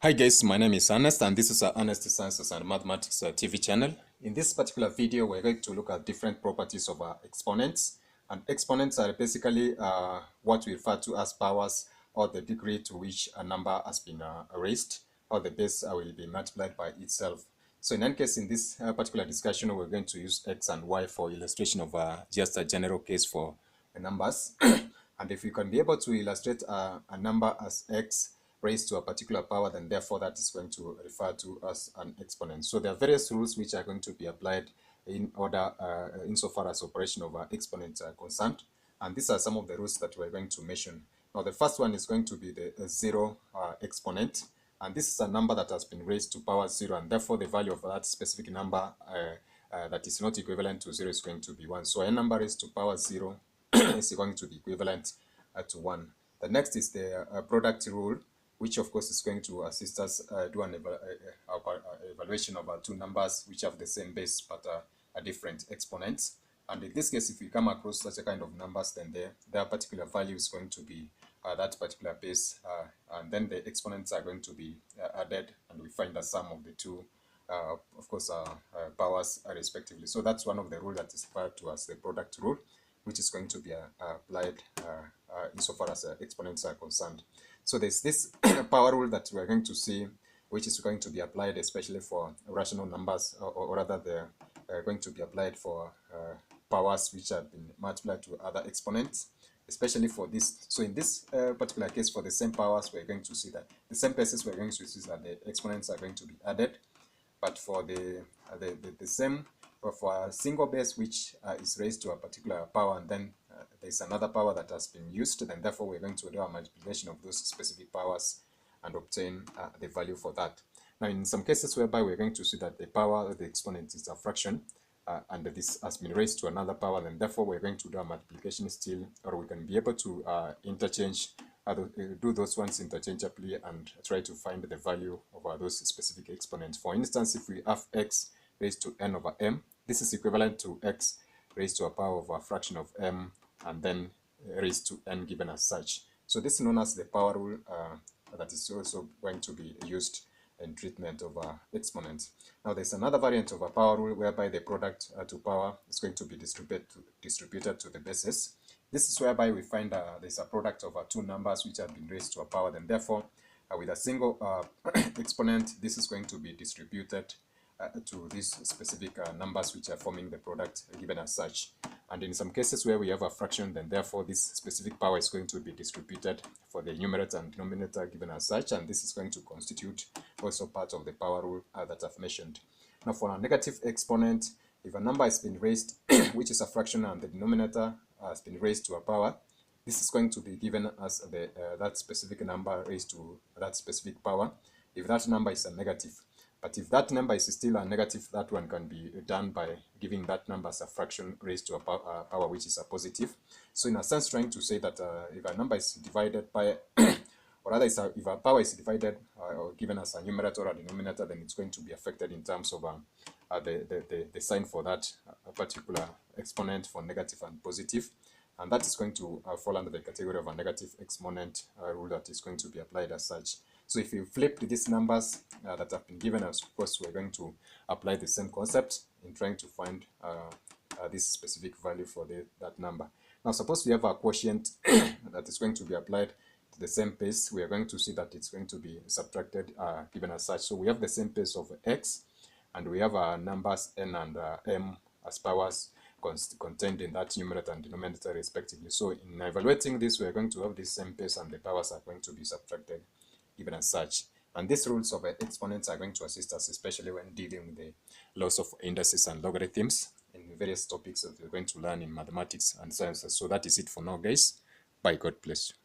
Hi guys, my name is Ernest and this is our Ernest Sciences and Mathematics TV channel. In this particular video, we're going to look at different properties of our exponents. And exponents are basically what we refer to as powers, or the degree to which a number has been raised, or the base will be multiplied by itself. So in any case, in this particular discussion, we're going to use x and y for illustration of just a general case for numbers. And if you can be able to illustrate a number as x raised to a particular power, then therefore that is going to refer to as an exponent. So there are various rules which are going to be applied in order insofar as operation of exponents are concerned, and these are some of the rules that we're going to mention. Now the first one is going to be the zero exponent, and this is a number that has been raised to power 0, and therefore the value of that specific number that is not equivalent to 0 is going to be 1. So a number raised to power 0 is going to be equivalent to 1. The next is the product rule, which of course is going to assist us do an evaluation of two numbers which have the same base but are different exponents. And in this case, if we come across such a kind of numbers, then their particular value is going to be that particular base, and then the exponents are going to be added, and we find the sum of the two, of course, powers respectively. So that's one of the rules that is referred to as the product rule, which is going to be applied insofar as exponents are concerned. So there's this power rule that we're going to see, which is going to be applied especially for rational numbers, or rather they're going to be applied for powers which have been multiplied to other exponents, especially for this. So in this particular case, for the same powers, we're going to see that the same places we're going to see that the exponents are going to be added. But for the same, for a single base which is raised to a particular power, and then there's another power that has been used, then therefore we're going to do a multiplication of those specific powers and obtain the value for that. Now in some cases whereby we're going to see that the power of the exponent is a fraction, and this has been raised to another power, then therefore we're going to do a multiplication still, or we can be able to interchange, do those ones interchangeably and try to find the value of those specific exponents. For instance, if we have x raised to n over m, this is equivalent to x raised to a power of a fraction of m and then raised to n given as such. So this is known as the power rule that is also going to be used in treatment of exponents. Now there's another variant of a power rule whereby the product to power is going to be distributed to the bases. This is whereby we find there's a product of two numbers which have been raised to a power, then therefore with a single exponent, this is going to be distributed to these specific numbers which are forming the product given as such. And in some cases where we have a fraction, then therefore this specific power is going to be distributed for the numerator and denominator given as such, and this is going to constitute also part of the power rule that I've mentioned. Now for a negative exponent, if a number has been raised which is a fraction and the denominator has been raised to a power, this is going to be given as that specific number raised to that specific power if that number is a negative. But if that number is still a negative, that one can be done by giving that number as a fraction raised to a power which is a positive. So in a sense, trying to say that if a number is divided by, or rather if a power is divided or given as a numerator or a denominator, then it's going to be affected in terms of the sign for that particular exponent for negative and positive. And that is going to fall under the category of a negative exponent rule that is going to be applied as such. So if you flip these numbers that have been given us, of course, we're going to apply the same concept in trying to find this specific value for that number. Now, suppose we have a quotient that is going to be applied to the same pace. We are going to see that it's going to be subtracted given as such. So we have the same pace of x, and we have numbers n and m as powers contained in that numerator and denominator respectively. So in evaluating this, we are going to have the same pace and the powers are going to be subtracted given as such. And these rules of exponents are going to assist us, especially when dealing with the laws of indices and logarithms in various topics that we're going to learn in mathematics and sciences. So that is it for now, guys. Bye. God bless you.